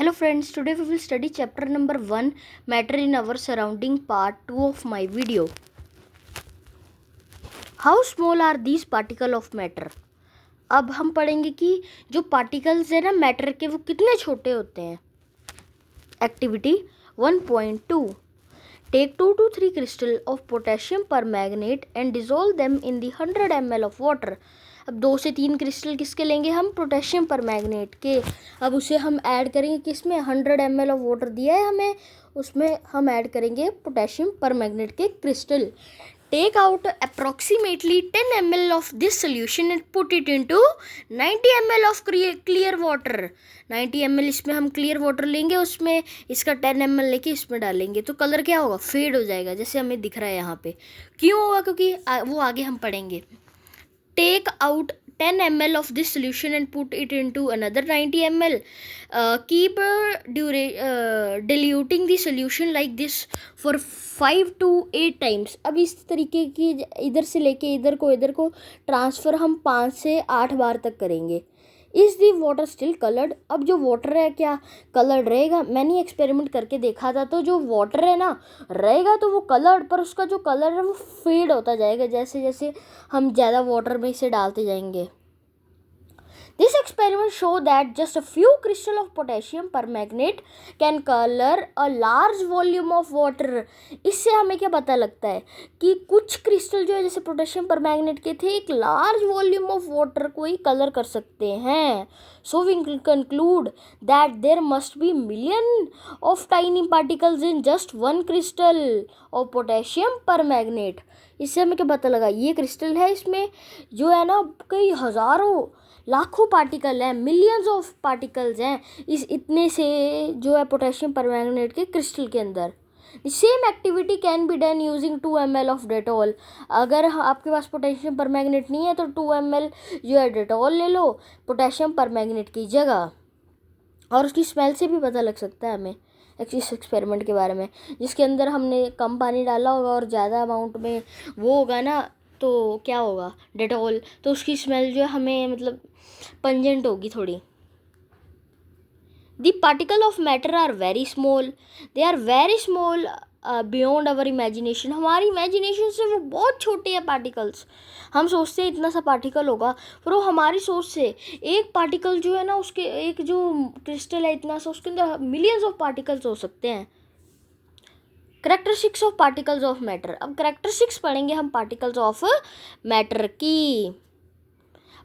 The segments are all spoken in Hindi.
Hello friends, today we will study chapter number 1 matter in our surrounding part 2 of my video. How small are these particles of matter? अब हम पढ़ेंगे कि जो पार्टिकल्स है ना मैटर के वो कितने छोटे होते हैं. Activity 1.2. Take 2 to 3 crystals of potassium permanganate and dissolve them in the 100 ml of water. अब 2 से 3 क्रिस्टल किसके लेंगे हम? पोटेशियम परमैंगनेट के. अब उसे हम ऐड करेंगे किसमें? 100 ml ऑफ वाटर दिया है हमें, उसमें हम ऐड करेंगे पोटेशियम परमैंगनेट के crystal. Take out approximately 10 ml of this solution and put it into 90 ml of clear water. 90 ml इसमें हम क्लियर वाटर लेंगे, उसमें इसका 10 ml लेके इसमें डालेंगे तो कलर क्या होगा? फेड हो जाएगा, जैसे हमें दिख रहा है यहाँ पे. क्यों होगा? क्योंकि वो आगे हम पढ़ेंगे. Take out 10 ml of this solution and put it into another 90 ml. Keep diluting the solution like this for 5 to 8 times. अब इस तरीके की इधर से लेके इधर को ट्रांसफ़र हम 5 से 8 बार तक करेंगे. Is the water still coloured? अब जो वाटर है क्या कलर्ड रहेगा? मैंने एक्सपेरिमेंट करके देखा था, तो जो वाटर है ना रहेगा तो वो कलर्ड, पर उसका जो कलर है वो फेड होता जाएगा जैसे जैसे हम ज़्यादा वाटर में इसे डालते जाएंगे. This experiment show that just a few crystals of potassium permanganate can color a large volume of water. इससे हमें क्या पता लगता है कि कुछ क्रिस्टल जो है जैसे पोटेशियम परमैंगनेट के थे एक लार्ज वॉल्यूम ऑफ वाटर को ही कलर कर सकते हैं. So we conclude that there must be million of tiny particles in just one crystal of potassium permanganate. इससे हमें क्या पता लगा? ये क्रिस्टल है, इसमें जो है ना कई हज़ारों लाखों पार्टिकल हैं, मिलियंस ऑफ पार्टिकल्स हैं इस इतने से जो है पोटेशियम परमैंगनेट के क्रिस्टल के अंदर. Same activity can be done using 2 ml of Dettol. अगर आपके पास पोटेशियम परमैंगनेट नहीं है तो 2 ml जो है डेटॉल ले लो पोटेशियम परमैंगनेट की जगह, और उसकी स्मेल से भी पता लग सकता है हमें इस एक्सपेरिमेंट के बारे में. जिसके अंदर हमने कम पानी डाला होगा और ज़्यादा अमाउंट में वो होगा ना, तो क्या होगा? डेटॉल, तो उसकी स्मेल जो है हमें मतलब पंजेंट होगी थोड़ी. The particle of matter are very small. They are very small beyond our imagination. हमारी इमेजिनेशन से वो बहुत छोटे हैं पार्टिकल्स. हम सोचते हैं इतना सा पार्टिकल होगा, पर वो हमारी सोच से एक पार्टिकल जो है ना उसके एक जो क्रिस्टल है इतना सा, उसके अंदर मिलियंस ऑफ पार्टिकल्स हो सकते हैं. Characteristics of particles of matter. अब कैरेक्टरिस्टिक्स पढ़ेंगे हम पार्टिकल्स ऑफ मैटर की.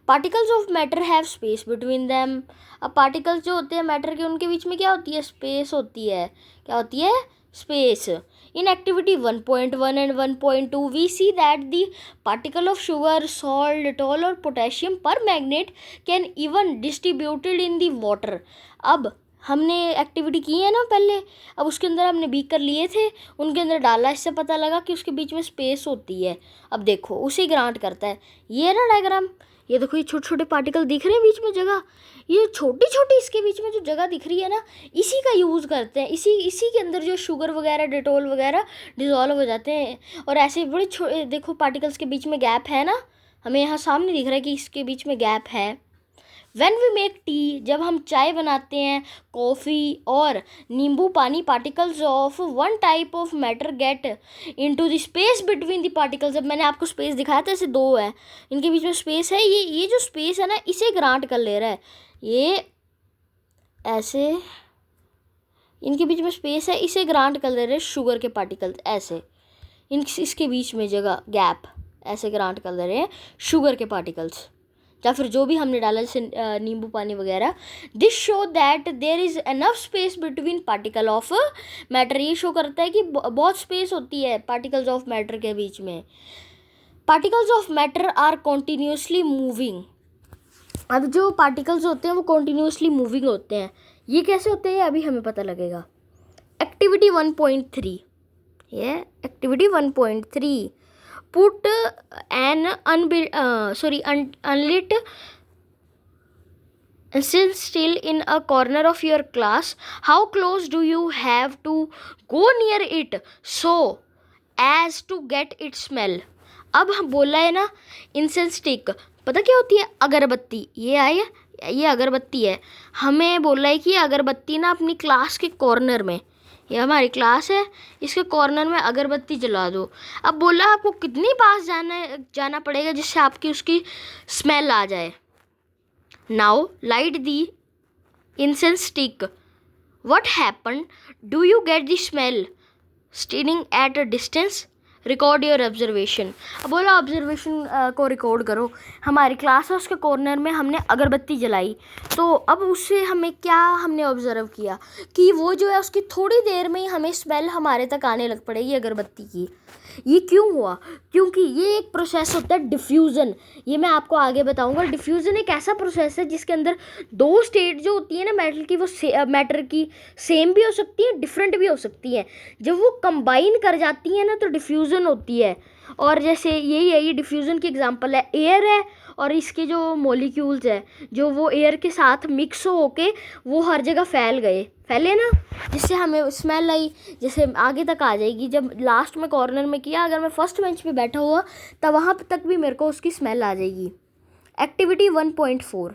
Particles of matter have space between them. अब पार्टिकल्स जो होते हैं मैटर के उनके बीच में क्या होती है? स्पेस होती है. क्या होती है? Space. In activity 1.1 and 1.2 we see that the particle of sugar, salt, Dettol और potassium permanganate can even distributed in the water. अब हमने एक्टिविटी की है ना पहले, अब उसके अंदर हमने बीकर लिए थे, उनके अंदर डाला, इससे पता लगा कि उसके बीच में स्पेस होती है. अब देखो उसे ग्रांट करता है. ये है ना डायग्राम, ये देखो ये छोटे छोटे पार्टिकल दिख रहे हैं बीच में जगह, ये छोटी छोटी इसके बीच में जो जगह दिख रही है ना इसी का यूज़ करते हैं. इसी के अंदर जो शुगर वगैरह डेटॉल वगैरह डिज़ोल्व हो जाते हैं. और ऐसे बड़े देखो पार्टिकल्स के बीच में गैप है ना, हमें यहाँ सामने दिख रहा है कि इसके बीच में गैप है. When we make tea, जब हम चाय बनाते हैं, कॉफ़ी और नींबू पानी, particles of one type of matter get into the space between the particles. अब मैंने आपको स्पेस दिखाया था, ऐसे 2 है, इनके बीच में स्पेस है. ये जो स्पेस है ना इसे ग्रांट कर ले रहा है. ये ऐसे इनके बीच में स्पेस है, इसे ग्रांट कर ले रहे हैं शुगर के पार्टिकल्स. ऐसे इसके बीच में जगह गैप ऐसे ग्रांट कर ले रहे हैं शुगर के पार्टिकल्स, या फिर जो भी हमने डाला जैसे नींबू पानी वगैरह. This show that there is enough space between particle of matter. ये शो करता है कि बहुत स्पेस होती है पार्टिकल्स ऑफ मैटर के बीच में. Particles of matter are continuously moving. अब जो पार्टिकल्स होते हैं वो कॉन्टीन्यूसली मूविंग होते हैं. ये कैसे होते हैं अभी हमें पता लगेगा. एक्टिविटी 1.3. ये activity 1.3. Put an unlit incense still in a corner of your class. How close do you have to go near it so as to get its smell? अब हम बोला है ना इंसेंस स्टिक, पता क्या होती है? अगरबत्ती. ये आई है, ये अगरबत्ती है, हमें बोला है कि अगरबत्ती ना अपनी क्लास के कॉर्नर में, ये हमारी क्लास है, इसके कॉर्नर में अगरबत्ती जला दो। अब बोला आपको कितनी पास जाना पड़ेगा जिससे आपकी उसकी स्मेल आ जाए। Now light the incense stick, what happen, do you get the smell staining at a distance, record your observation. अब बोला ऑब्जर्वेशन को रिकॉर्ड करो। हमारी क्लास है, उसके कॉर्नर में हमने अगरबत्ती जलाई, तो अब उससे हमें क्या हमने ऑब्जर्व किया कि वो जो है उसकी थोड़ी देर में ही हमें स्मेल हमारे तक आने लग पड़ेगी अगरबत्ती की। ये क्यों हुआ? क्योंकि ये एक प्रोसेस होता है डिफ्यूज़न। ये मैं आपको आगे बताऊंगा। डिफ्यूज़न एक ऐसा प्रोसेस है जिसके अंदर दो स्टेट जो होती है ना मेटल की, वो मैटर की सेम भी हो सकती है, डिफरेंट भी हो सकती है। जब वो कंबाइन कर जाती है ना तो डिफ्यूज़न होती है। और जैसे यही है, ये डिफ्यूज़न की एग्जांपल है, एयर है और इसके जो मॉलिक्यूल्स है जो वो एयर के साथ मिक्स होके वो हर जगह फैले ना, जिससे हमें स्मेल आई। जैसे आगे तक आ जाएगी, जब लास्ट में कॉर्नर में किया, अगर मैं फर्स्ट बेंच पे बैठा हुआ तब वहाँ तक भी मेरे को उसकी स्मेल आ जाएगी। Activity 1.4,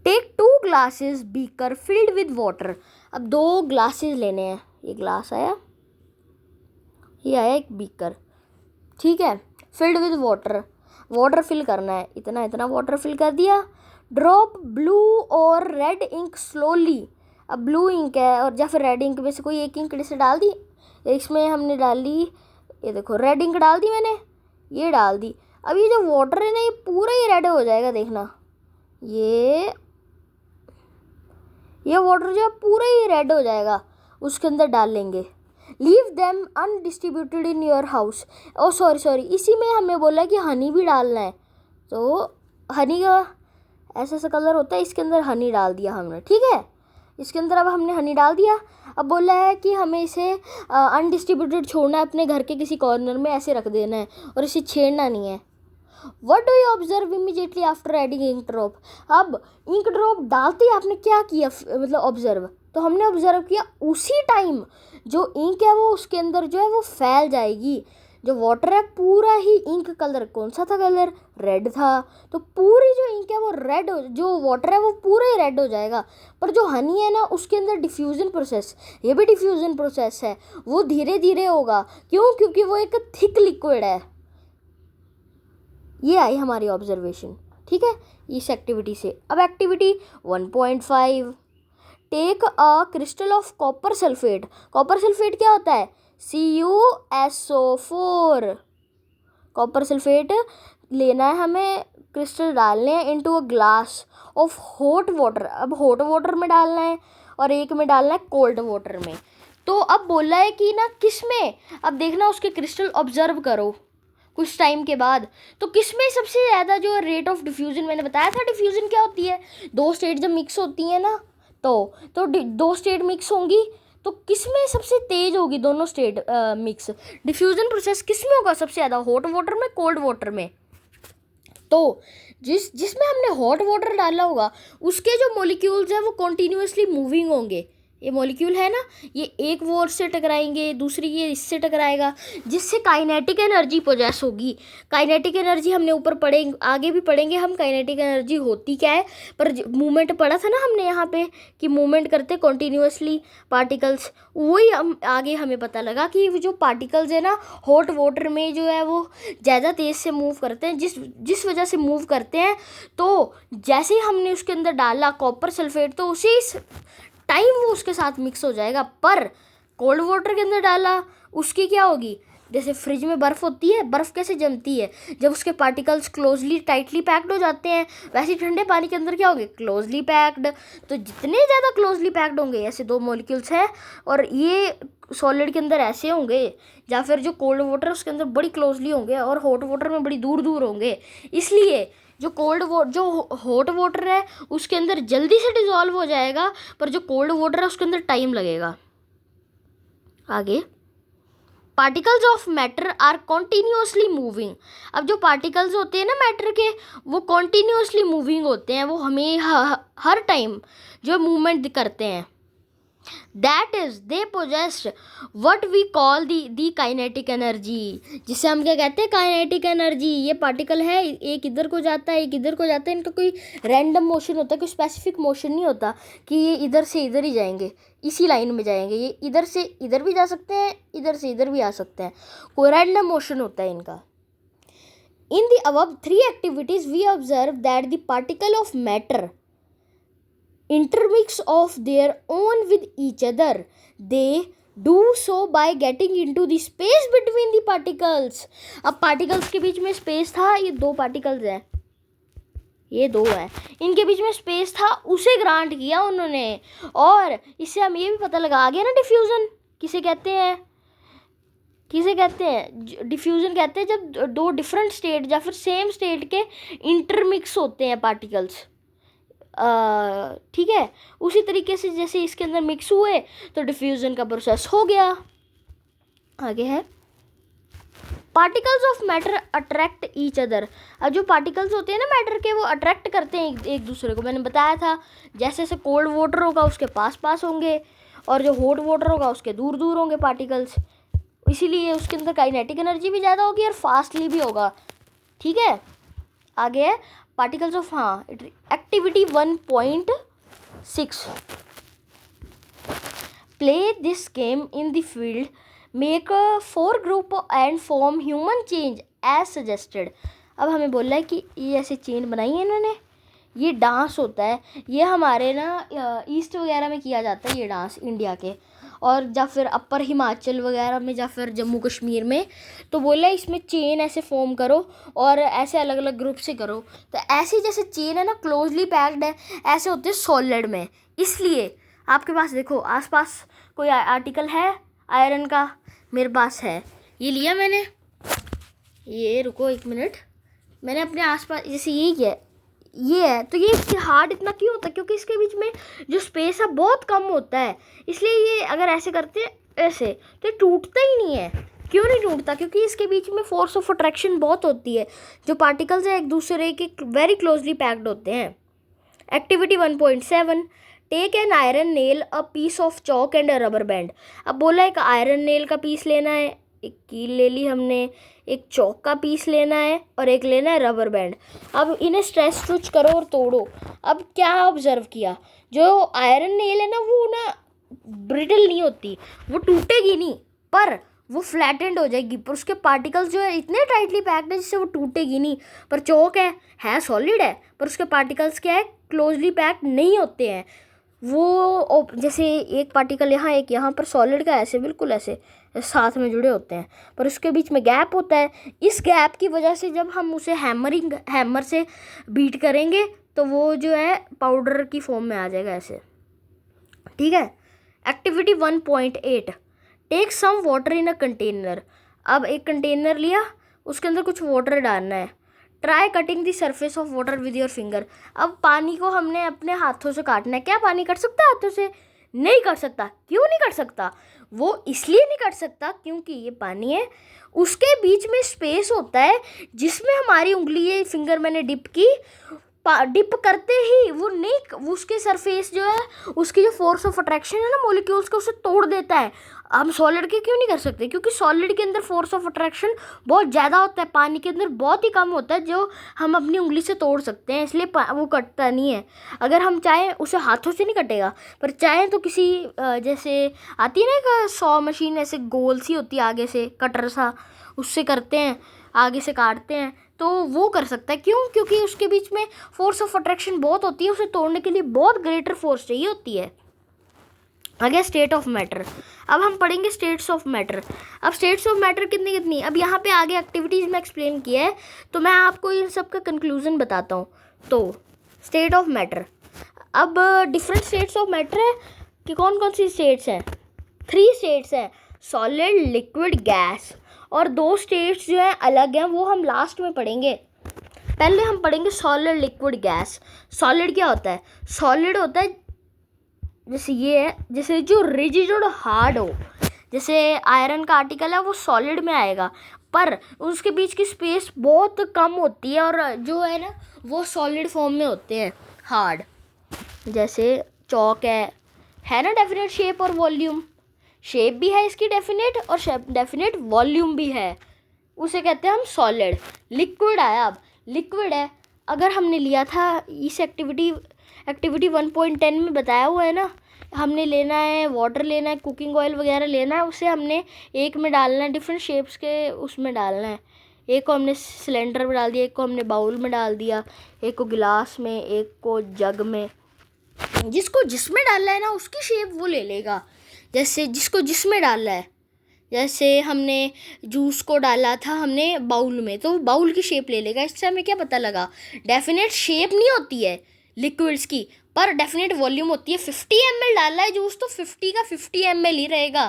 take 2 glasses beaker filled with water. अब 2 ग्लासेस लेने हैं, ये ग्लास आया, ये आया एक बीकर, ठीक है, फिल्ड विद वाटर फिल करना है, इतना इतना वाटर फिल कर दिया। ड्रॉप ब्लू और रेड इंक स्लोली, अब ब्लू इंक है और या फिर रेड इंक में से कोई एक इंक इसे डाल दी, इसमें हमने डाल ली, ये देखो रेड इंक डाल दी मैंने, ये डाल दी। अब ये जो वाटर है ना ये पूरा ही रेड हो जाएगा, देखना ये वाटर जो है पूरा ही रेड हो जाएगा, उसके अंदर डाल लेंगे। Leave them undistributed in your house, oh sorry, इसी में हमें बोला कि हनी भी डालना है, तो हनी का ऐसा सा कलर होता है, इसके अंदर हनी डाल दिया हमने, ठीक है, इसके अंदर अब हमने हनी डाल दिया। अब बोला है कि हमें इसे अनडिस्ट्रीब्यूटेड छोड़ना है, अपने घर के किसी कॉर्नर में ऐसे रख देना है और इसे छेड़ना नहीं है। What do you observe immediately after adding ink drop? अब इंक ड्रॉप डालते ही आपने क्या किया, मतलब ऑब्जर्व, तो हमने ऑब्जर्व किया उसी टाइम जो इंक है वो उसके अंदर जो है वो फैल जाएगी। जो वाटर है पूरा ही इंक कलर, कौन सा था कलर, रेड था, तो पूरी जो इंक है वो रेड, जो वाटर है वो पूरा ही रेड हो जाएगा। पर जो हनी है ना उसके अंदर डिफ्यूज़न प्रोसेस, ये भी डिफ्यूज़न प्रोसेस है, वो धीरे धीरे होगा। क्यों? क्योंकि वो एक थिक लिक्विड है। ये आई हमारी ऑब्जर्वेशन, ठीक है, इस एक्टिविटी से। अब activity 1.5, take a crystal of copper sulphate. Copper sulphate क्या होता है? CuSO4। कॉपर सल्फेट लेना है हमें, क्रिस्टल डालने हैं into a glass of hot water. अब हॉट वाटर में डालना है और एक में डालना है कोल्ड वाटर में। तो अब बोला है कि ना किस में, अब देखना उसके क्रिस्टल ऑब्जर्व करो कुछ टाइम के बाद, तो किस में सबसे ज़्यादा जो रेट ऑफ डिफ्यूज़न, मैंने बताया था डिफ्यूज़न क्या होती है, दो स्टेट जब मिक्स होती है ना तो दो स्टेट मिक्स होंगी, तो किस में सबसे तेज होगी दोनों स्टेट मिक्स, डिफ्यूज़न प्रोसेस किस में होगा सबसे ज़्यादा, हॉट वाटर में, कोल्ड वाटर में। तो जिसमें हमने हॉट वाटर डाला होगा उसके जो मॉलिक्यूल्स हैं वो कॉन्टीन्यूसली मूविंग होंगे। ये मॉलिक्यूल है ना, ये एक वो से टकराएंगे, दूसरी ये इससे टकराएगा, जिससे काइनेटिक एनर्जी पोजेस होगी। काइनेटिक एनर्जी हमने ऊपर पढ़ेंगे, आगे भी पढ़ेंगे हम काइनेटिक एनर्जी होती क्या है, पर मूवमेंट पढ़ा था ना हमने यहाँ पे कि मूवमेंट करते कॉन्टीन्यूसली पार्टिकल्स, वही हम आगे हमें पता लगा कि जो पार्टिकल्स है ना हॉट वाटर में जो है वो ज़्यादा तेज़ से मूव करते हैं, जिस वजह से मूव करते हैं। तो जैसे ही हमने उसके अंदर डाला कॉपर सल्फेट तो उसी टाइम वो उसके साथ मिक्स हो जाएगा। पर कोल्ड वाटर के अंदर डाला उसकी क्या होगी, जैसे फ्रिज में बर्फ़ होती है, बर्फ़ कैसे जमती है, जब उसके पार्टिकल्स क्लोजली टाइटली पैक्ड हो जाते हैं, वैसे ठंडे पानी के अंदर क्या होंगे, क्लोजली पैक्ड। तो जितने ज़्यादा क्लोजली पैक्ड होंगे, ऐसे दो मॉलिक्यूल्स हैं और ये सॉलिड के अंदर ऐसे होंगे, या फिर जो कोल्ड वाटर है उसके अंदर बड़ी क्लोजली होंगे और हॉट वाटर में बड़ी दूर दूर होंगे। इसलिए जो हॉट वाटर है उसके अंदर जल्दी से डिज़ोल्व हो जाएगा, पर जो कोल्ड वाटर है उसके अंदर टाइम लगेगा। आगे, particles of matter are continuously moving. अब जो पार्टिकल्स होते हैं ना मैटर के, वो कॉन्टीन्यूसली मूविंग होते हैं, वो हमें हर टाइम जो मूवमेंट करते हैं। That is they possessed what we call the kinetic energy, जिसे हम क्या कहते हैं, काइनेटिक एनर्जी। ये पार्टिकल है, एक इधर को जाता है, एक इधर को जाता है, इनका कोई रैंडम मोशन होता है, कोई स्पेसिफिक मोशन नहीं होता कि ये इधर से इधर ही जाएंगे, इसी लाइन में जाएंगे। ये इधर से इधर भी जा सकते हैं, इधर से इधर भी आ सकते हैं, कोई रैंडम मोशन होता है इनका। In the above three activities, we observe that the particle of matter intermix of their own with each other. They do so by getting into the space between the particles. अब particles के बीच में space था, ये दो particles हैं, ये दो है, इनके बीच में स्पेस था, उसे ग्रांट किया उन्होंने। और इससे हम ये भी पता लगा गया ना डिफ्यूजन किसे कहते हैं, किसे कहते हैं, डिफ्यूजन कहते हैं जब दो डिफरेंट स्टेट या फिर सेम स्टेट के इंटरमिक्स होते हैं पार्टिकल्स। ठीक है, उसी तरीके से जैसे इसके अंदर मिक्स हुए तो डिफ्यूजन का प्रोसेस हो गया। आगे है particles of matter attract each other. अब जो पार्टिकल्स होते हैं ना मैटर के, वो अट्रैक्ट करते हैं एक दूसरे को। मैंने बताया था जैसे जैसे कोल्ड वाटर होगा उसके पास पास होंगे, और जो हॉट वाटर होगा उसके दूर दूर होंगे पार्टिकल्स, इसीलिए उसके अंदर काइनेटिक एनर्जी भी ज़्यादा होगी और फास्टली भी होगा। ठीक है, आगे है particles of activity 1.6 play this game in the field, make 4 group and form human change as suggested. अब हमें बोल रहा है कि ये ऐसे चेन बनाई है इन्होंने, ये डांस होता है, ये हमारे ना ईस्ट वगैरह में किया जाता है ये डांस इंडिया के, और या फिर अपर हिमाचल वगैरह में या फिर जम्मू कश्मीर में। तो बोला इसमें चेन ऐसे फॉर्म करो और ऐसे अलग अलग ग्रुप से करो। तो ऐसी जैसे चेन है ना क्लोजली पैक्ड है, ऐसे होते हैं सॉलिड में। इसलिए आपके पास देखो आसपास कोई आर्टिकल है आयरन का, मेरे पास है, ये लिया मैंने, ये रुको एक मिनट, मैंने अपने आसपास जैसे ये है, तो ये हार्ड इतना क्यों होता है, क्योंकि इसके बीच में जो स्पेस है बहुत कम होता है, इसलिए ये अगर ऐसे करते हैं ऐसे तो ये टूटता ही नहीं है। क्यों नहीं टूटता, क्योंकि इसके बीच में फोर्स ऑफ अट्रैक्शन बहुत होती है, जो पार्टिकल्स हैं एक दूसरे के वेरी क्लोजली पैक्ड होते हैं। Activity 1.7 take an iron nail, a piece of chalk and a rubber band. अब बोला एक आयरन नेल का पीस लेना है, एक कील ले ली हमने, एक चौक का पीस लेना है और एक लेना है रबर बैंड। अब इन्हें स्ट्रेच स्टिच करो और तोड़ो। अब क्या ऑब्जर्व किया, जो आयरन नेल है ना वो ना ब्रिटल नहीं होती, वो टूटेगी नहीं, पर वो फ्लैटेंड हो जाएगी, पर उसके पार्टिकल्स जो है इतने टाइटली पैक्ड है जिससे वो टूटेगी नहीं। पर चौक है सॉलिड है, पर उसके पार्टिकल्स क्या है, क्लोजली पैक्ड नहीं होते हैं। वो जैसे एक पार्टिकल यहाँ एक यहाँ, पर सॉलिड का ऐसे बिल्कुल ऐसे साथ में जुड़े होते हैं, पर उसके बीच में गैप होता है। इस गैप की वजह से जब हम उसे हैमर से बीट करेंगे तो वो जो है पाउडर की फॉर्म में आ जाएगा ऐसे। ठीक है, activity 1.8 take some water in a container. अब एक कंटेनर लिया, उसके अंदर कुछ वाटर डालना है। Try cutting the surface of water with your finger. अब पानी को हमने अपने हाथों से काटना है। क्या पानी कट सकता है हाथों से? नहीं कर सकता। क्यों नहीं कर सकता? वो इसलिए नहीं कर सकता क्योंकि ये पानी है, उसके बीच में स्पेस होता है जिसमें हमारी उंगली, ये फिंगर मैंने डिप की, डिप करते ही वो नहीं, वो उसके सरफेस जो है उसकी जो फोर्स ऑफ अट्रैक्शन है ना मॉलिक्यूल्स का, उसे तोड़ देता है। हम सॉलिड के क्यों नहीं कर सकते? क्योंकि सॉलिड के अंदर फोर्स ऑफ अट्रैक्शन बहुत ज़्यादा होता है, पानी के अंदर बहुत ही कम होता है जो हम अपनी उंगली से तोड़ सकते हैं, इसलिए वो कटता नहीं है। अगर हम चाहें उसे हाथों से नहीं कटेगा, पर चाहें तो किसी जैसे आती है ना एक सॉ मशीन, ऐसे गोल सी होती है आगे से कटर सा, उससे करते हैं, आगे से काटते हैं, तो वो कर सकता है। क्यों? क्योंकि उसके बीच में फोर्स ऑफ अट्रैक्शन बहुत होती है, उसे तोड़ने के लिए बहुत ग्रेटर फोर्स चाहिए होती है। आगे स्टेट ऑफ मैटर। अब हम पढ़ेंगे स्टेट्स ऑफ मैटर। अब स्टेट्स ऑफ मैटर कितनी कितनी, अब यहाँ पे आगे एक्टिविटीज़ में एक्सप्लेन किया है, तो मैं आपको इन सब का कंक्लूजन बताता हूँ। तो स्टेट ऑफ मैटर, अब डिफरेंट स्टेट्स ऑफ मैटर है कि कौन कौन सी स्टेट्स हैं? 3 स्टेट्स हैं, सॉलिड, लिक्विड, गैस, और 2 स्टेट्स जो हैं अलग हैं, वो हम लास्ट में पढ़ेंगे। पहले हम पढ़ेंगे सॉलिड, लिक्विड, गैस। सॉलिड क्या होता है? सॉलिड होता है जैसे ये है, जैसे जो रिजिड और हार्ड हो, जैसे आयरन का आर्टिकल है वो सॉलिड में आएगा, पर उसके बीच की स्पेस बहुत कम होती है, और जो है ना वो सॉलिड फॉर्म में होते हैं, हार्ड। जैसे चौक है, है ना डेफिनेट शेप और वॉल्यूम, शेप भी है इसकी डेफिनेट और डेफिनेट वॉल्यूम भी है, उसे कहते हैं हम सॉलिड। लिक्विड आया, अब लिक्विड है, अगर हमने लिया था इस एक्टिविटी 1.10 में बताया हुआ है ना, हमने लेना है वाटर, लेना है कुकिंग ऑयल वगैरह लेना है, उसे हमने एक में डालना है, डिफरेंट शेप्स के उसमें डालना है। एक को हमने सिलेंडर में डाल दिया, एक को हमने बाउल में डाल दिया, एक को गिलास में, एक को जग में। जिसको जिसमें डालना है ना उसकी शेप वो ले लेगा, जैसे जिसको जिसमें डालना है। जैसे हमने जूस को डाला था हमने बाउल में, तो बाउल की शेप ले लेगा। इससे हमें क्या पता लगा, डेफिनेट शेप नहीं होती है लिक्विड्स की, पर डेफिनेट वॉल्यूम होती है। 50 ml डाला है जूस तो 50 का 50 ml ही रहेगा,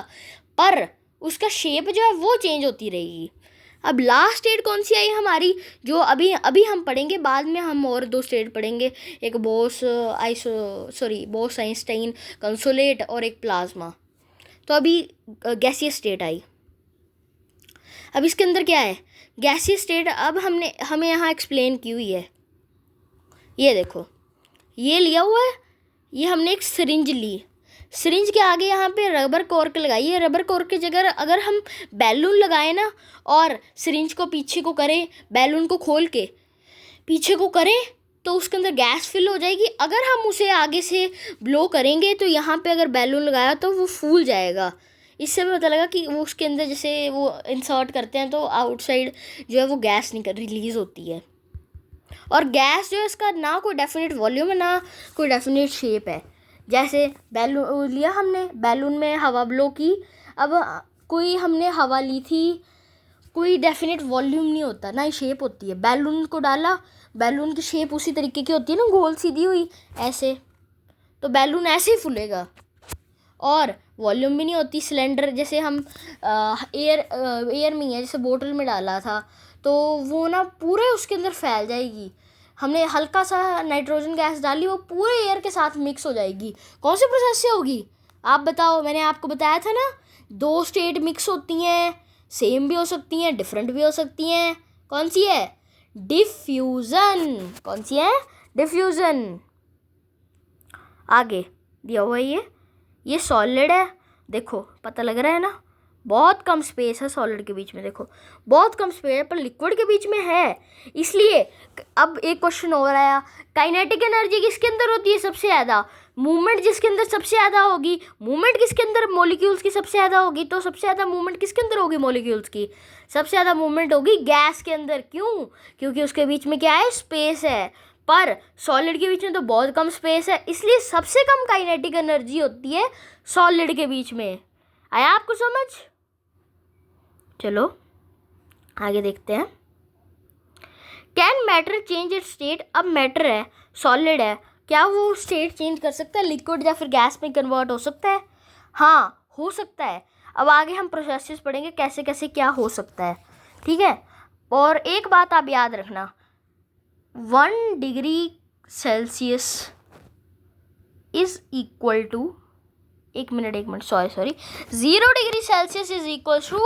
पर उसका शेप जो है वो चेंज होती रहेगी। अब लास्ट स्टेट कौन सी आई हमारी, जो अभी अभी हम पढ़ेंगे, बाद में हम और 2 स्टेट पढ़ेंगे, एक बोस आइंस्टाइन कंसोलेट और एक प्लाज्मा। तो अभी गैसियस स्टेट आई। अब इसके अंदर क्या है, गैसियस स्टेट अब हमें यहाँ एक्सप्लेन की हुई है। ये देखो, ये लिया हुआ है, ये हमने एक सिरिंज ली, सिरिंज के आगे यहाँ पे रबर कॉर्क लगाई है। रबर कॉर्क की जगह अगर हम बैलून लगाए ना और सिरिंज को पीछे को करें, बैलून को खोल के पीछे को करें, तो उसके अंदर गैस फिल हो जाएगी। अगर हम उसे आगे से ब्लो करेंगे तो यहाँ पे अगर बैलून लगाया तो वो फूल जाएगा। इससे हमें पता लगा कि वो उसके अंदर जैसे वो इंसर्ट करते हैं तो आउटसाइड जो है वो गैस रिलीज़ होती है। और गैस जो है इसका ना कोई डेफिनेट वॉल्यूम है ना कोई डेफिनेट शेप है। जैसे बैलून लिया हमने, बैलून में हवा ब्लो की, अब कोई हमने हवा ली थी, कोई डेफिनेट वॉल्यूम नहीं होता ना ही शेप होती है। बैलून को डाला, बैलून की शेप उसी तरीके की होती है ना, गोल सीधी हुई ऐसे, तो बैलून ऐसे ही फूलेगा। और वॉल्यूम भी नहीं होती। सिलेंडर जैसे हम एयर में है, जैसे बोतल में डाला था तो वो ना पूरे उसके अंदर फैल जाएगी। हमने हल्का सा नाइट्रोजन गैस डाली, वो पूरे एयर के साथ मिक्स हो जाएगी। कौन से प्रोसेस से होगी आप बताओ। मैंने आपको बताया था ना 2 स्टेट मिक्स होती हैं, सेम भी हो सकती हैं, डिफरेंट भी हो सकती हैं। कौन सी है, डिफ्यूज़न। कौन सी है, डिफ्यूज़न। आगे दिया हुआ ये सॉलिड है, देखो पता लग रहा है ना, बहुत कम स्पेस है सॉलिड के बीच में, देखो बहुत कम स्पेस है, पर लिक्विड के बीच में है। इसलिए अब एक क्वेश्चन और आया, काइनेटिक एनर्जी किसके अंदर होती है सबसे ज़्यादा, मूवमेंट जिसके अंदर सबसे ज़्यादा होगी, मूवमेंट किसके अंदर, मॉलिक्यूल्स की सबसे ज़्यादा होगी, तो सबसे ज़्यादा मूवमेंट किसके अंदर होगी, मॉलिक्यूल्स की सबसे ज़्यादा मूवमेंट होगी गैस के अंदर। क्यों, क्योंकि उसके बीच में क्या है, स्पेस है। पर सॉलिड के बीच में तो बहुत कम स्पेस है, इसलिए सबसे कम काइनेटिक एनर्जी होती है सॉलिड के बीच में। आया आपको समझ। चलो आगे देखते हैं। Can matter change it's state. अब मैटर है, सॉलिड है, क्या वो स्टेट चेंज कर सकता है, लिक्विड या फिर गैस में कन्वर्ट हो सकता है। हाँ हो सकता है। अब आगे हम प्रोसेसेस पढ़ेंगे कैसे कैसे क्या हो सकता है, ठीक है। और एक बात आप याद रखना, 1 degree Celsius is equal to 0 degree Celsius is equal to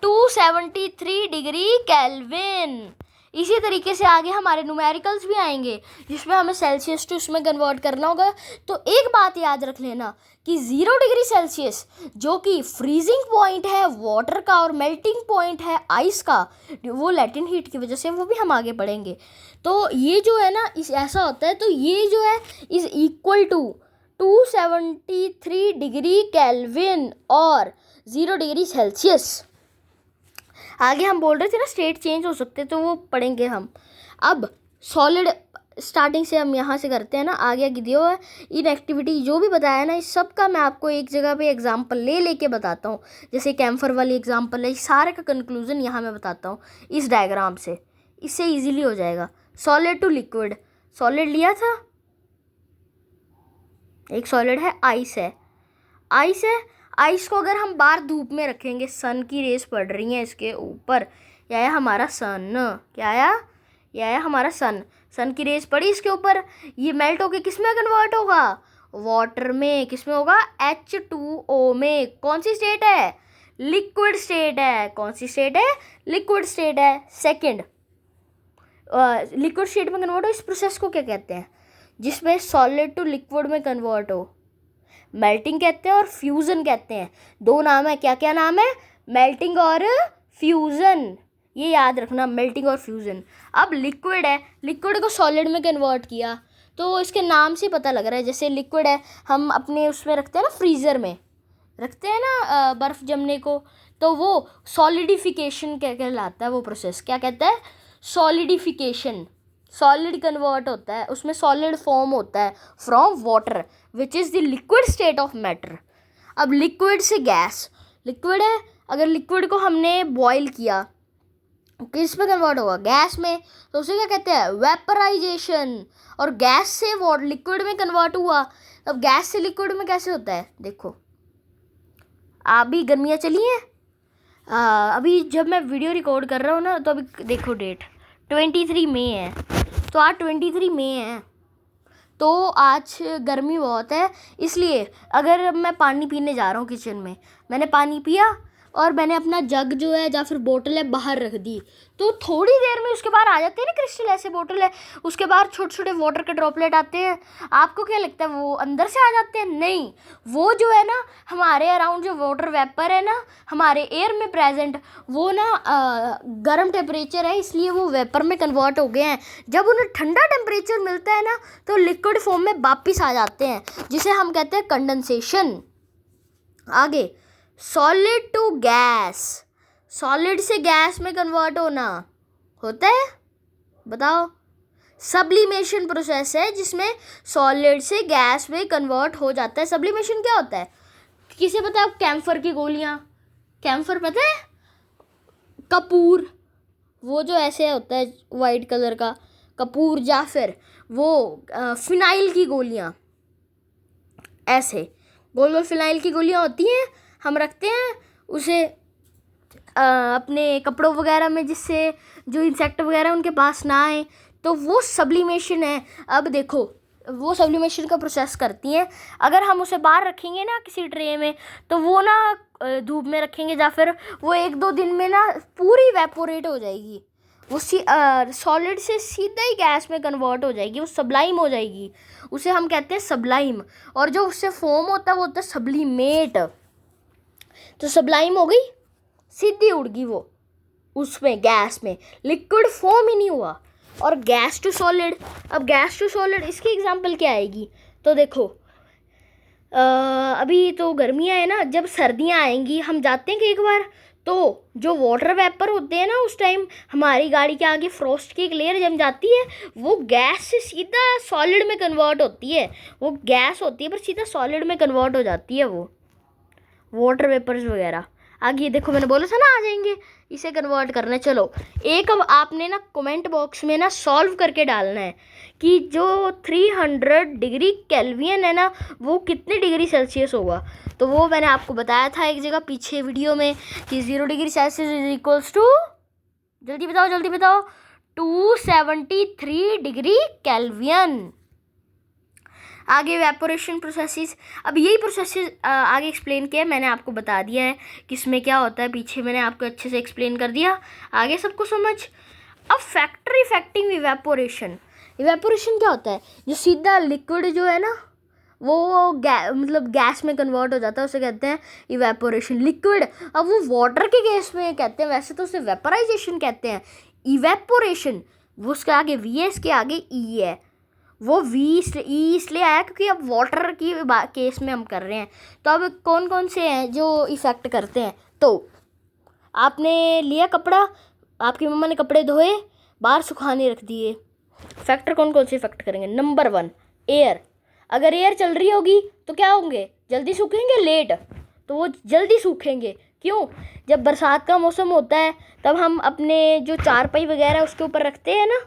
273 degree Kelvin. इसी तरीके से आगे हमारे न्यूमेरिकल्स भी आएंगे जिसमें हमें सेल्सियस टू उसमें कन्वर्ट करना होगा। तो एक बात याद रख लेना कि 0 डिग्री सेल्सियस जो कि फ्रीजिंग पॉइंट है वाटर का और मेल्टिंग पॉइंट है आइस का, वो लैटेंट हीट की वजह से, वो भी हम आगे पढ़ेंगे। तो ये जो है ना इस ऐसा होता है, तो ये जो है is equal to 273 degree Kelvin और 0 डिग्री सेल्सियस। आगे हम बोल रहे थे ना स्टेट चेंज हो सकते, तो वो पढ़ेंगे हम। अब सॉलिड स्टार्टिंग से हम यहाँ से करते हैं ना, आगे दिया हुआ है इन एक्टिविटी जो भी बताया ना, इस सब का मैं आपको एक जगह पे एग्जांपल लेके बताता हूँ। जैसे कैम्फर वाली एग्जांपल है, सारे का कंक्लूजन यहाँ मैं बताता हूँ इस डायग्राम से, इससे ईजिली हो जाएगा। सॉलिड टू लिक्विड, सॉलिड लिया था, एक सॉलिड है, आइस है, आइस है। आइस को अगर हम बाहर धूप में रखेंगे, सन की रेस पड़ रही है इसके ऊपर, यह है हमारा सन, क्या आया, यह है हमारा सन, सन की रेस पड़ी इसके ऊपर, ये मेल्ट होके किस में कन्वर्ट होगा, वाटर में। किस में होगा, H2O में। कौन सी स्टेट है, लिक्विड स्टेट है। कौन सी स्टेट है, लिक्विड स्टेट है। सेकंड, लिक्विड स्टेट में कन्वर्ट हो, इस प्रोसेस को क्या कहते हैं, जिसमें सॉलिड टू लिक्विड में कन्वर्ट हो। मेल्टिंग कहते हैं और फ्यूज़न कहते हैं। दो नाम है, क्या क्या नाम है? मेल्टिंग और फ्यूज़न, ये याद रखना, मेल्टिंग और फ्यूज़न। अब लिक्विड है, लिक्विड को सॉलिड में कन्वर्ट किया, तो इसके नाम से पता लग रहा है। जैसे लिक्विड है, हम अपने उसमें रखते हैं ना, फ्रीज़र में रखते हैं ना बर्फ़ जमने को, तो वो सॉलिडिफिकेशन कहलाता है वो प्रोसेस। क्या कहता है? सॉलिडिफिकेशन। सॉलिड कन्वर्ट होता है, उसमें सॉलिड फॉर्म होता है from water which is the liquid state of matter. अब लिक्विड से गैस, लिक्विड है, अगर लिक्विड को हमने बॉयल किया, किस में कन्वर्ट होगा? गैस में, तो उसे क्या कहते हैं? वेपराइजेशन। और गैस से वो लिक्विड में कन्वर्ट हुआ। अब गैस से लिक्विड में कैसे होता है? देखो, अभी गर्मियाँ चली हैं, अभी जब मैं वीडियो रिकॉर्ड कर रहा हूँ ना, तो अभी देखो डेट 23 मई है, तो आज 23 मई है, तो आज गर्मी बहुत है। इसलिए अगर मैं पानी पीने जा रहा हूँ किचन में, मैंने पानी पिया और मैंने अपना जग जो है या फिर बोतल है बाहर रख दी, तो थोड़ी देर में उसके बाहर आ जाते हैं ना क्रिस्टल, ऐसे बोतल है, उसके बाहर छोटे छोटे वाटर के ड्रॉपलेट आते हैं। आपको क्या लगता है वो अंदर से आ जाते हैं? नहीं, वो जो है ना हमारे अराउंड जो वाटर वेपर है ना हमारे एयर में प्रेजेंट, वो ना गर्म टेम्परेचर है, इसलिए वो वेपर में कन्वर्ट हो गए हैं। जब उन्हें ठंडा टेम्परेचर मिलता है ना, तो लिक्विड फॉर्म में वापिस आ जाते हैं, जिसे हम कहते हैं कंडेंसेशन। आगे, सॉलिड टू गैस, सॉलिड से गैस में कन्वर्ट होता है, बताओ? सब्लिमेशन प्रोसेस है जिसमें सॉलिड से गैस में कन्वर्ट हो जाता है। सब्लिमेशन क्या होता है? किसे पता है? कैम्फर की गोलियां, कैम्फर पता है? कपूर, वो जो ऐसे होता है वाइट कलर का कपूर, या फिर वो फिनाइल की गोलियां, ऐसे गोल गोल फिनाइल की गोलियां होती हैं, हम रखते हैं उसे अपने कपड़ों वगैरह में, जिससे जो इंसेक्ट वगैरह उनके पास ना आए, तो वो सब्लिमेशन है। अब देखो, वो सब्लिमेशन का प्रोसेस करती हैं। अगर हम उसे बाहर रखेंगे ना किसी ट्रे में, तो वो ना धूप में रखेंगे या फिर वो 1-2 दिन में ना पूरी वेपोरेट हो जाएगी, वो सॉलिड से सीधा ही गैस में कन्वर्ट हो जाएगी, वो सब्लाइम हो जाएगी, उसे हम कहते हैं सब्लाइम। और जो उससे फॉर्म होता है वो होता है सब्लिमेट। तो सब्लाइम हो गई, सीधी उड़ गई वो उसमें गैस में, लिक्विड फॉर्म ही नहीं हुआ। और गैस टू सॉलिड, अब गैस टू सॉलिड इसकी एग्जांपल क्या आएगी? तो देखो, अभी तो गर्मियाँ है ना, जब सर्दियाँ आएंगी हम जाते हैं कि एक बार, तो जो वाटर वेपर होते हैं ना, उस टाइम हमारी गाड़ी के आगे फ्रॉस्ट की एक लेयर जम जाती है, वो गैस से सीधा सॉलिड में कन्वर्ट होती है। वो गैस होती है पर सीधा सॉलिड में कन्वर्ट हो जाती है वो वाटर वेपर्स वगैरह। आगे देखो, मैंने बोला था ना आ जाएंगे, इसे कन्वर्ट करना है। चलो, एक अब आपने ना कमेंट बॉक्स में ना सॉल्व करके डालना है कि जो 300 डिग्री केल्विन है ना, वो कितने डिग्री सेल्सियस होगा। तो वो मैंने आपको बताया था एक जगह पीछे वीडियो में कि 0 degree Celsius is equals to, जल्दी बताओ 273 डिग्री केल्विन। आगे वेपोरेशन प्रोसेसेस, अब यही प्रोसेसेस आगे एक्सप्लेन किया, मैंने आपको बता दिया है कि इसमें क्या होता है, पीछे मैंने आपको अच्छे से एक्सप्लेन कर दिया, आगे सबको समझ। अब फैक्टर इफेक्टिंग इवेपोरेशन, इवेपोरेशन क्या होता है? जो सीधा लिक्विड जो है ना वो मतलब गैस में कन्वर्ट हो जाता है, उसे कहते हैं इवेपोरेशन। लिक्विड अब वो वाटर के गैस में कहते हैं, वैसे तो उसे वेपराइजेशन कहते हैं। इवेपोरेशन वो उसके आगे वी है, इसके आगे ई है, वो वी इसलिए आया क्योंकि अब वाटर की केस में हम कर रहे हैं। तो अब कौन कौन से हैं जो इफ़ेक्ट करते हैं? तो आपने लिया कपड़ा, आपकी मम्मा ने कपड़े धोए, बाहर सुखाने रख दिए, फैक्टर कौन कौन से इफेक्ट करेंगे? नंबर 1 एयर, अगर एयर चल रही होगी तो क्या होंगे? जल्दी सूखेंगे, लेट, तो वो जल्दी सूखेंगे। क्यों? जब बरसात का मौसम होता है तब हम अपने जो चारपाई वगैरह उसके ऊपर रखते हैं ना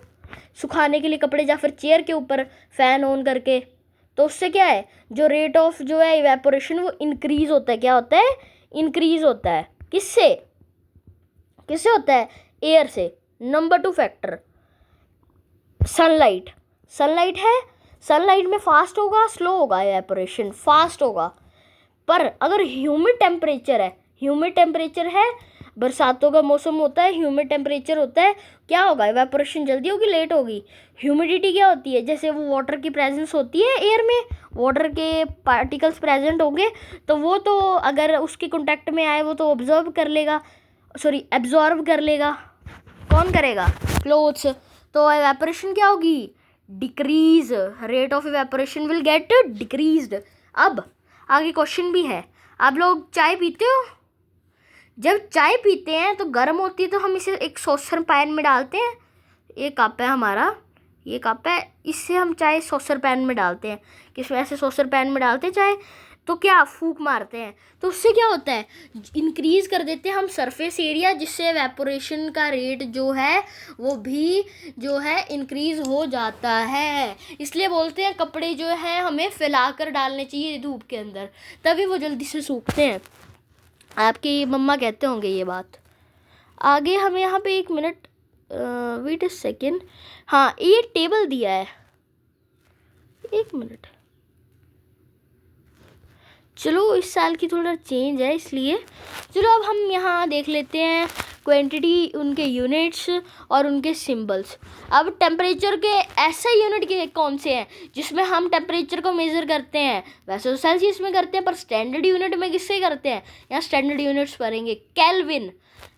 सुखाने के लिए कपड़े, या फिर चेयर के ऊपर फ़ैन ऑन करके, तो उससे क्या है, जो रेट ऑफ जो है इवेपोरेशन वो इंक्रीज़ होता है। क्या होता है? इंक्रीज़ होता है। किससे होता है? एयर से। नंबर 2 फैक्टर सनलाइट, सनलाइट है, सनलाइट में फास्ट होगा स्लो होगा इवेपोरेशन? फास्ट होगा। पर अगर ह्यूमिड टेम्परेचर है, बरसातों का मौसम होता है, ह्यूमिड टेम्परेचर होता है, क्या होगा, इवेपोरेशन जल्दी होगी लेट होगी। ह्यूमिडिटी क्या होती है, जैसे वो वाटर की प्रेजेंस होती है एयर में, वाटर के पार्टिकल्स प्रेजेंट होंगे तो वो तो अगर उसके कांटेक्ट में आए वो तो ऑब्जर्व कर लेगा, सॉरी एब्जॉर्ब कर लेगा। कौन करेगा, क्लोथ्स। तो इवेपोरेशन क्या होगी, decrease, rate of evaporation will get decreased. अब आगे क्वेश्चन भी है, आप लोग चाय पीते हो, जब चाय पीते हैं तो गर्म होती है तो हम इसे एक सॉसर पैन में डालते हैं, ये कप है हमारा, ये कप है, इससे हम चाय सॉसर पैन में डालते हैं, किस वजह से सॉसर पैन में डालते हैं चाय, तो क्या फूंक मारते हैं, तो उससे क्या होता है, इंक्रीज कर देते हैं हम सरफेस एरिया, जिससे एवेपोरेशन का रेट जो है वो भी जो है इंक्रीज हो जाता है। इसलिए बोलते हैं कपड़े जो हैं हमें फैलाकर डालने चाहिए धूप के अंदर, तभी वो जल्दी से सूखते हैं। आपकी मम्मा कहते होंगे ये बात। आगे हमें यहाँ पे 1 मिनट, वेट अ सेकेंड, हाँ ये टेबल दिया है, 1 मिनट, चलो इस साल की थोड़ा चेंज है इसलिए। चलो अब हम यहाँ देख लेते हैं क्वांटिटी, उनके यूनिट्स और उनके सिंबल्स। अब टेम्परेचर के ऐसे यूनिट के कौन से हैं जिसमें हम टेम्परेचर को मेज़र करते हैं, वैसे तो सेल्सियस में करते हैं पर स्टैंडर्ड यूनिट में किससे करते हैं, यहाँ स्टैंडर्ड यूनिट्स पढ़ेंगे। केल्विन,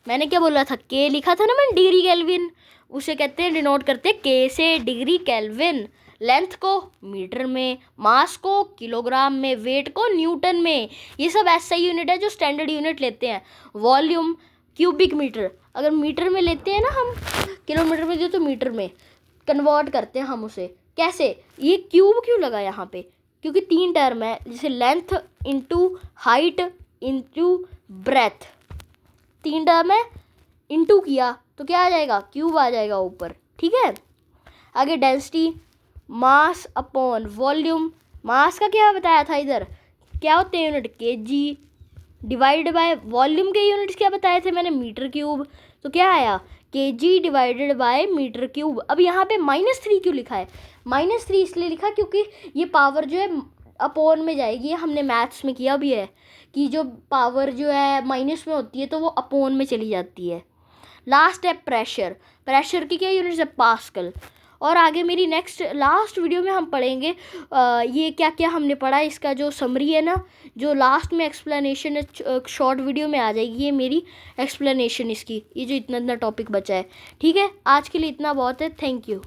मैंने क्या बोला था, के लिखा था ना मैंने, डिग्री केल्विन, उसे कहते हैं, डिनोट करते हैं के से, डिग्री केल्विन। लेंथ को मीटर में, मास को किलोग्राम में, वेट को न्यूटन में, ये सब ऐसा यूनिट है जो स्टैंडर्ड यूनिट लेते हैं। वॉल्यूम क्यूबिक मीटर, अगर मीटर में लेते हैं ना हम, किलोमीटर में दे तो मीटर में कन्वर्ट करते हैं हम उसे, कैसे, ये क्यूब क्यों लगा यहाँ पे, क्योंकि 3 टर्म है, जैसे length into height into breadth, 3 term है, इंटू किया तो क्या आ जाएगा, क्यूब आ जाएगा ऊपर, ठीक है। आगे density, mass upon volume, mass का क्या बताया था इधर, क्या होते हैं unit, KG, divided by volume के यूनिट्स क्या बताए थे मैंने, मीटर क्यूब, तो क्या आया, KG divided by metre cube. अब यहाँ पे -3 क्यों लिखा है, -3 इसलिए लिखा क्योंकि ये पावर जो है अपॉन में जाएगी, हमने मैथ्स में किया भी है कि जो पावर जो है माइनस में होती है तो वो अपॉन में चली जाती है। लास्ट है प्रेशर, प्रेशर की क्या यूनिट्स है, पास्कल। और आगे मेरी नेक्स्ट लास्ट वीडियो में हम पढ़ेंगे ये क्या क्या हमने पढ़ा, इसका जो समरी है ना, जो लास्ट में एक्सप्लेनेशन है, शॉर्ट वीडियो में आ जाएगी ये मेरी एक्सप्लेनेशन इसकी, ये जो इतना इतना टॉपिक बचा है, ठीक है। आज के लिए इतना बहुत है, थैंक यू।